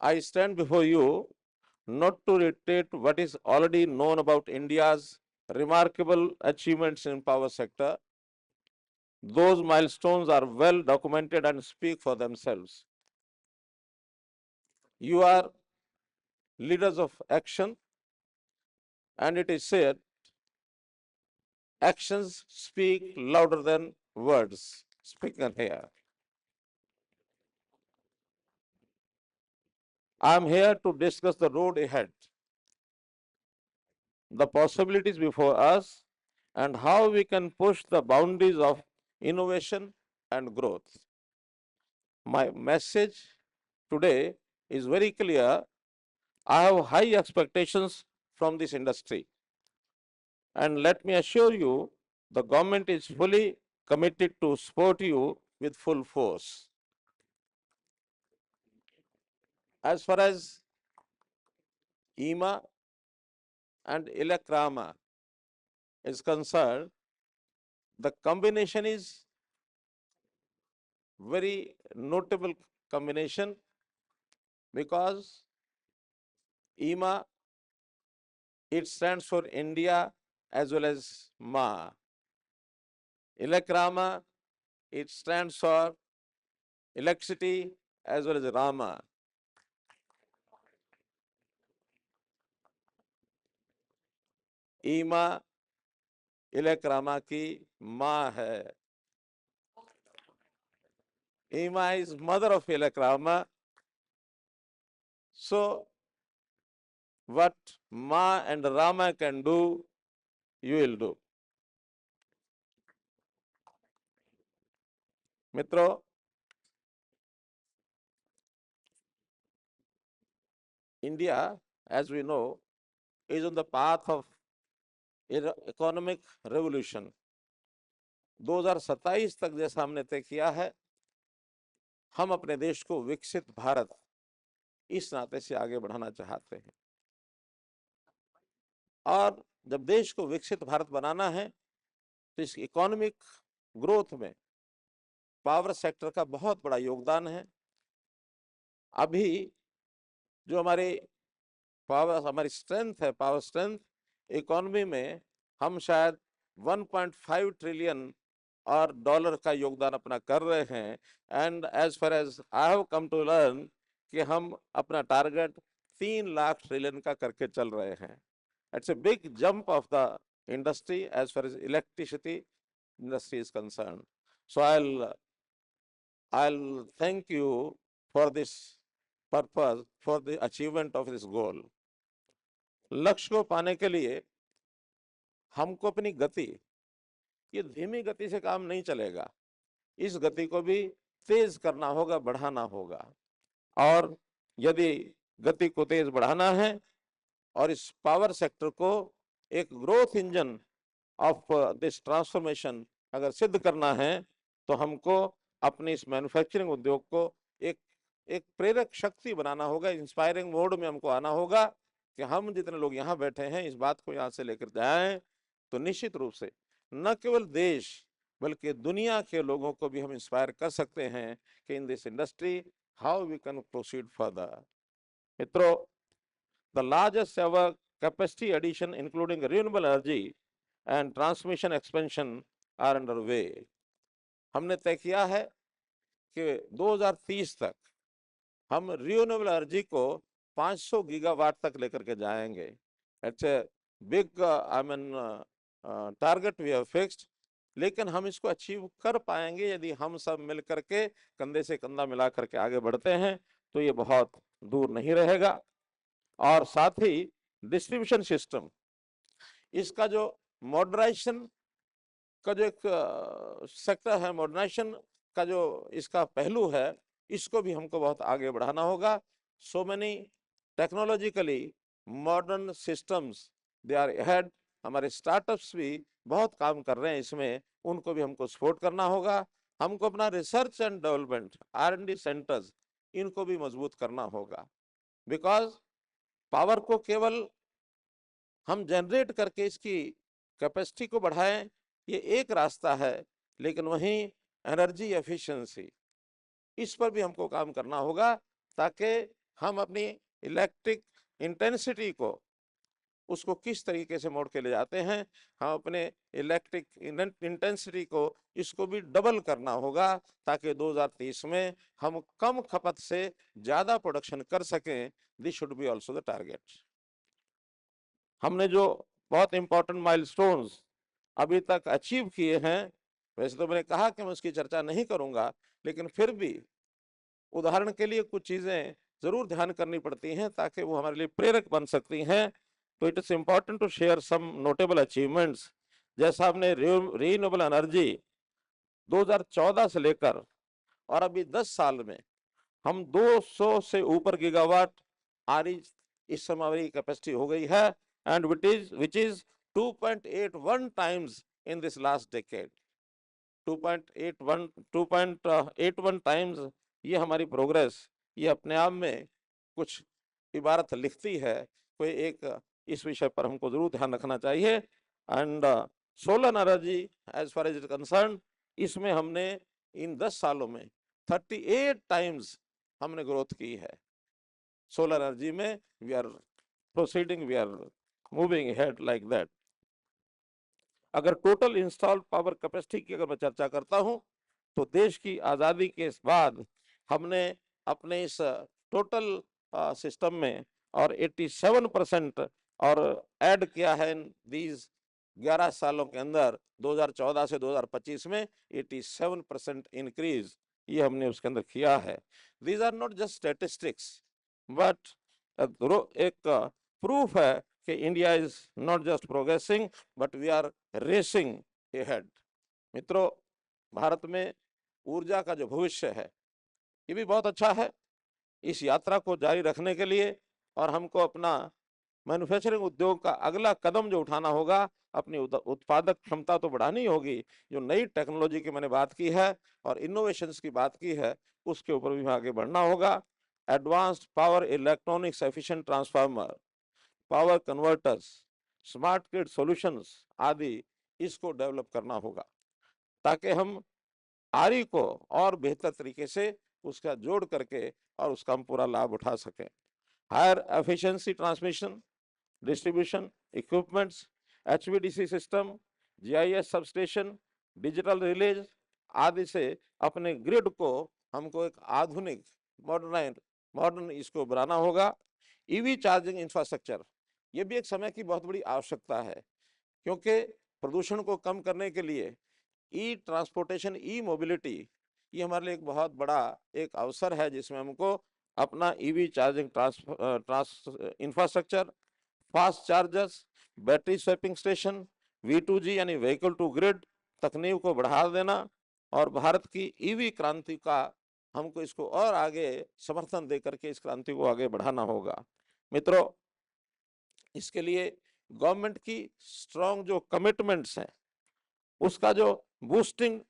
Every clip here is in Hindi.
I stand before you not to reiterate what is already known about India's remarkable achievements in power sector. Those milestones are well documented and speak for themselves. You are leaders of action, and it is said, actions speak louder than words. Speaking here, I am here to discuss the road ahead, the possibilities before us, and how we can push the boundaries of innovation and growth. My message today is very clear. I have high expectations from this industry. And let me assure you, the government is fully committed to support you with full force. As far as EMA and ELECRAMA is concerned, the combination is very notable combination because EMA, it stands for India as well as Ma. ELECRAMA, it stands for electricity as well as Rama. EMA ELECRAMA की माँ है. EMA is mother of ELECRAMA. So what Ma and Rama can do, you will do. मित्रों, India, as we know, is on the path of economic revolution. 2027 तक जैसा हमने तय किया है, हम अपने देश को विकसित भारत इस नाते से आगे बढ़ाना चाहते हैं. और जब देश को विकसित भारत बनाना है, तो इस इकोनॉमिक ग्रोथ में पावर सेक्टर का बहुत बड़ा योगदान है. अभी जो हमारी स्ट्रेंथ है, पावर स्ट्रेंथ इकोनॉमी में, हम शायद 1.5 ट्रिलियन और डॉलर का योगदान अपना कर रहे हैं. And as far as I have come to learn कि हम अपना टारगेट 3 लाख ट्रिलियन का करके चल रहे हैं. It's a big jump of the industry as far as electricity industry is concerned. So I'll thank you for this purpose, for the achievement of this goal. लक्ष्य को पाने के लिए हमको अपनी गति, ये धीमी गति से काम नहीं चलेगा. इस गति को भी तेज करना होगा, बढ़ाना होगा. और यदि गति को तेज बढ़ाना है और इस पावर सेक्टर को एक growth engine of this transformation अगर सिद्ध करना है, तो हमको अपने इस मैन्युफैक्चरिंग उद्योग को एक प्रेरक शक्ति बनाना होगा. इंस्पायरिंग मोड में हमको आना होगा कि हम जितने लोग यहाँ बैठे हैं, इस बात को यहाँ से लेकर जाएं, तो निश्चित रूप से न केवल देश बल्कि दुनिया के लोगों को भी हम इंस्पायर कर सकते हैं कि in this industry how we can proceed further. मित्रों, the largest ever capacity addition including renewable energy and transmission expansion are under way. हमने तय किया है कि 2030 तक हम रिन्यूएबल एनर्जी को 500 गीगावाट तक लेकर के जाएंगे. It's a big target we have fixed. लेकिन हम इसको अचीव कर पाएंगे यदि हम सब मिल करके कंधे से कंधा मिला करके आगे बढ़ते हैं, तो ये बहुत दूर नहीं रहेगा. और साथ ही डिस्ट्रीब्यूशन सिस्टम, इसका जो मॉडर्नाइजेशन का जो एक सेक्टर है, मॉडर्नाइजेशन का जो इसका पहलू है, इसको भी हमको बहुत आगे बढ़ाना होगा. So many technologically modern systems they are ahead. हमारे स्टार्टअप्स भी बहुत काम कर रहे हैं इसमें, उनको भी हमको सपोर्ट करना होगा. हमको अपना research and development R&D centres, इनको भी मजबूत करना होगा. बिकॉज पावर को केवल हम जनरेट करके इसकी कैपेसिटी को बढ़ाएं, ये एक रास्ता है, लेकिन वहीं एनर्जी एफिशिएंसी, इस पर भी हमको काम करना होगा ताकि हम अपनी इलेक्ट्रिक इंटेंसिटी को उसको किस तरीके से मोड़ के ले जाते हैं। हम अपने इलेक्ट्रिक इंटेंसिटी को इसको भी डबल करना होगा ताकि 2030 में हम कम खपत से ज्यादा प्रोडक्शन कर सकें। This should be also the target. हमने जो बहुत इंपॉर्टेंट माइलस्टोन्स अभी तक अचीव किए हैं, वैसे तो मैंने कहा कि मैं उसकी चर्चा नहीं करूंगा, लेकिन फिर भी उदाहरण के लिए कुछ चीजें जरूर ध्यान करनी पड़ती हैं ताकि वो हमारे लिए प्रेरक बन सकती हैं। तो it is important to share some notable achievements. जैसा हमने रीन्यूएबल एनर्जी 2014 से लेकर और अभी 10 साल में हम 200 से ऊपर गीगावाट आरी इस समय हमारी कैपेसिटी हो गई है, and which is 2.81 times in this last decade. 2.81 times ये हमारी प्रोग्रेस, ये अपने आप में कुछ इबारत लिखती है। कोई एक इस विषय पर हमको जरूर ध्यान रखना चाहिए। And solar energy as far as it concern, इसमें हमने इन 10 सालों में 38 टाइम्स हमने ग्रोथ की है सोलर एनर्जी में। We are proceeding, we are moving head like that. अगर टोटल इंस्टॉल्ड पावर कैपेसिटी की अगर मैं चर्चा करता हूं तो देश की आजादी के बाद हमने अपने इस टोटल सिस्टम में और 87% और ऐड किया है इन दीज 11 सालों के अंदर। 2014 से 2025 में 87% इंक्रीज ये हमने उसके अंदर किया है। These are not just statistics but एक प्रूफ है कि India is not just progressing but we are racing ahead. मित्रों, भारत में ऊर्जा का जो भविष्य है ये भी बहुत अच्छा है। इस यात्रा को जारी रखने के लिए और हमको अपना मैन्युफैक्चरिंग उद्योग का अगला कदम जो उठाना होगा, अपनी उत्पादक क्षमता तो बढ़ानी होगी। जो नई टेक्नोलॉजी की मैंने बात की है और इनोवेशंस की बात की है, उसके ऊपर भी आगे बढ़ना होगा। Advanced power electronics efficient transformer, power converters, smart grid solutions आदि इसको डेवलप करना होगा ताकि हम आरी को और बेहतर तरीके से उसका जोड़ करके और उसका हम पूरा लाभ उठा सकें। Higher efficiency transmission distribution equipments, HVDC system, GIS substation, digital relays आदि से अपने ग्रिड को हमको एक आधुनिक मॉडर्न इसको बनाना होगा। ईवी चार्जिंग इंफ्रास्ट्रक्चर, ये भी एक समय की बहुत बड़ी आवश्यकता है, क्योंकि प्रदूषण को कम करने के लिए ई ट्रांसपोर्टेशन, ई मोबिलिटी, ये हमारे लिए एक बहुत बड़ा एक अवसर है जिसमें हमको अपना EV charging infrastructure, fast chargers, battery swapping station, V2G यानी व्हीकल टू ग्रिड तकनीक को बढ़ा देना और भारत की ईवी क्रांति का हमको इसको और आगे समर्थन देकर के इस क्रांति को आगे बढ़ाना होगा। मित्रों, इसके लिए गवर्नमेंट की स्ट्रॉन्ग जो कमिटमेंट्स हैं, उसका जो बूस्टिंग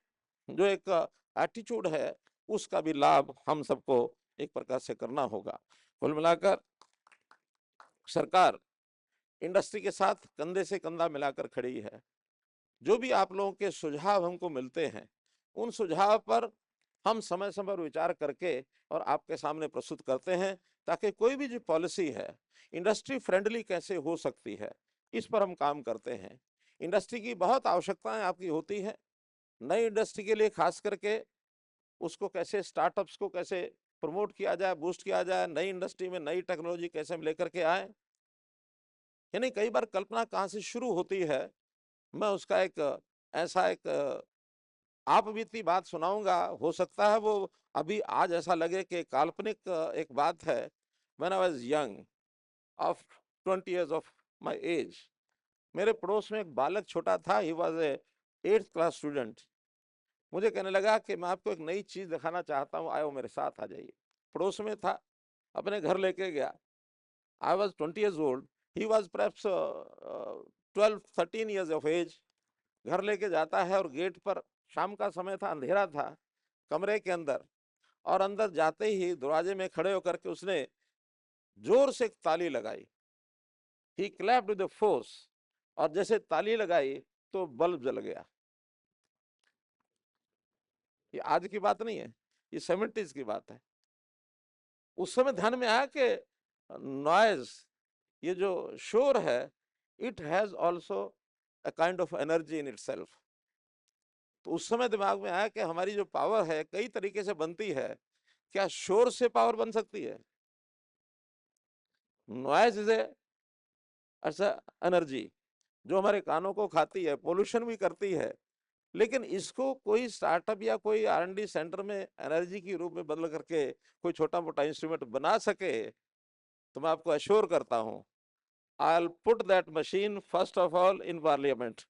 जो एक एटीट्यूड है, उसका भी लाभ हम सबको एक प्रकार से करना होगा। कुल मिलाकर सरकार इंडस्ट्री के साथ कंधे से कंधा मिलाकर खड़ी है। जो भी आप लोगों के सुझाव हमको मिलते हैं, उन सुझाव पर हम समय समय पर विचार करके और आपके सामने प्रस्तुत करते हैं ताकि कोई भी जो पॉलिसी है इंडस्ट्री फ्रेंडली कैसे हो सकती है, इस पर हम काम करते हैं। इंडस्ट्री की बहुत आवश्यकताएं आपकी होती है। नई इंडस्ट्री के लिए खास करके उसको कैसे, स्टार्टअप्स को कैसे प्रमोट किया जाए, बूस्ट किया जाए, नई इंडस्ट्री में नई टेक्नोलॉजी कैसे हम लेकर के आए। यानी कई बार कल्पना कहाँ से शुरू होती है, मैं उसका एक ऐसा एक आप बीती बात सुनाऊंगा। हो सकता है वो अभी आज ऐसा लगे कि काल्पनिक एक बात है। When I was young of 20 years of my age, मेरे पड़ोस में एक बालक छोटा था, he was a 8th class student. मुझे कहने लगा कि मैं आपको एक नई चीज दिखाना चाहता हूँ, आयो मेरे साथ आ जाइए। पड़ोस में था, अपने घर लेके गया। I was 20 years old, he was perhaps 12-13 years of age। घर लेके जाता है और गेट पर, शाम का समय था, अंधेरा था, कमरे के अंदर, और अंदर जाते ही दरवाजे में खड़े होकर के उसने जोर से एक ताली लगाई। ही क्लैप्ड विद फोर्स, और जैसे ताली लगाई तो बल्ब जल गया। ये आज की बात नहीं है, ये 70s की बात है। उस समय ध्यान में आया कि नॉइज, ये जो शोर है, it has also a kind of energy in itself. तो उस समय दिमाग में आया कि हमारी जो पावर है कई तरीके से बनती है, क्या शोर से पावर बन सकती है? नॉइज इज ऐसा एनर्जी जो हमारे कानों को खाती है, पोल्यूशन भी करती है, लेकिन इसको कोई स्टार्टअप या कोई R&D सेंटर में एनर्जी के रूप में बदल करके कोई छोटा मोटा इंस्ट्रूमेंट बना सके, तो मैं आपको अश्योर करता हूं, I'll put that machine first of all in parliament.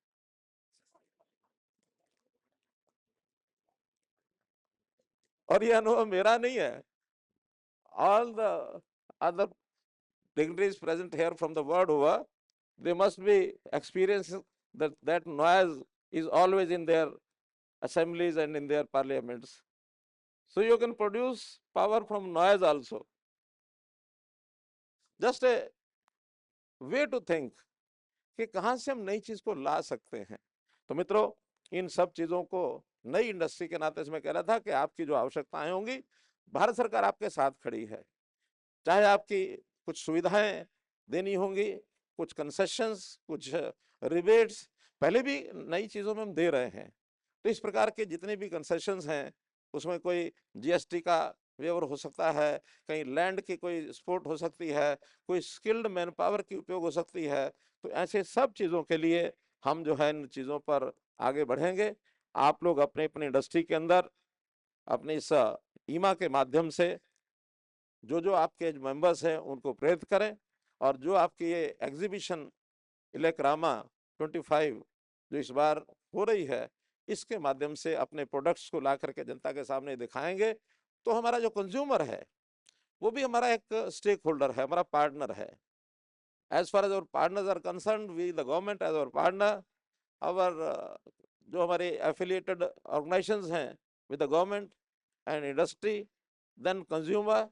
और यह अनुभव मेरा नहीं है, all the other dignitaries present here from the world over, they must be experiencing that noise is always in their assemblies and in their parliaments. So you can produce power from noise also. Just a way to think कि कहां से हम नई चीज को ला सकते हैं। तो मित्रों, इन सब चीजों को नई इंडस्ट्री के नाते से मैं कह रहा था कि आपकी जो आवश्यकताएं होंगी, भारत सरकार आपके साथ खड़ी है। चाहे आपकी कुछ सुविधाएं देनी होंगी, कुछ कंसेशंस, कुछ रिबेट्स, पहले भी नई चीजों में हम दे रहे हैं। तो इस प्रकार के जितने भी कंसेशंस हैं, उसमें कोई GST का वेवर हो सकता है, कहीं लैंड की कोई सपोर्ट हो सकती है, कोई स्किल्ड मैन पावर की उपयोग हो सकती है। तो ऐसे सब चीजों के लिए हम जो है इन चीजों पर आगे बढ़ेंगे। आप लोग अपने अपने इंडस्ट्री के अंदर अपने इस ईमा के माध्यम से जो आपके मेंबर्स हैं उनको प्रेरित करें, और जो आपकी ये एग्जीबिशन इलेक्रामा 25 जो इस बार हो रही है, इसके माध्यम से अपने प्रोडक्ट्स को ला करके जनता के सामने दिखाएंगे, तो हमारा जो कंज्यूमर है वो भी हमारा एक स्टेक होल्डर है, हमारा पार्टनर है। As far as our partners are concern, we the government as our partner, our जो हमारे एफिलिएटेड ऑर्गेनाइजेशंस हैं with the government and industry, then consumer,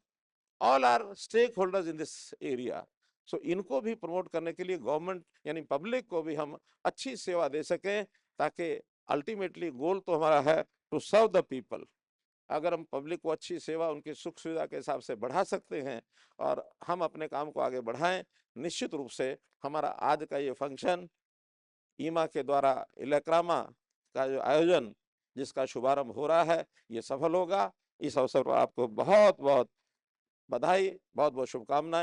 all are stake holders in this area. So इनको भी प्रमोट करने के लिए गवर्नमेंट यानी पब्लिक को भी हम अच्छी सेवा दे सकें, ताकि अल्टीमेटली गोल तो हमारा है टू सर्व द पीपल। अगर हम पब्लिक को अच्छी सेवा उनकी सुख सुविधा के हिसाब से बढ़ा सकते हैं और हम अपने काम को आगे बढ़ाएं, निश्चित रूप से हमारा आज का ये फंक्शन ईमा के द्वारा इलेक्रामा का जो आयोजन जिसका शुभारंभ हो रहा है, ये सफल होगा। इस अवसर पर आपको बहुत बहुत बधाई, बहुत बहुत शुभकामनाएं।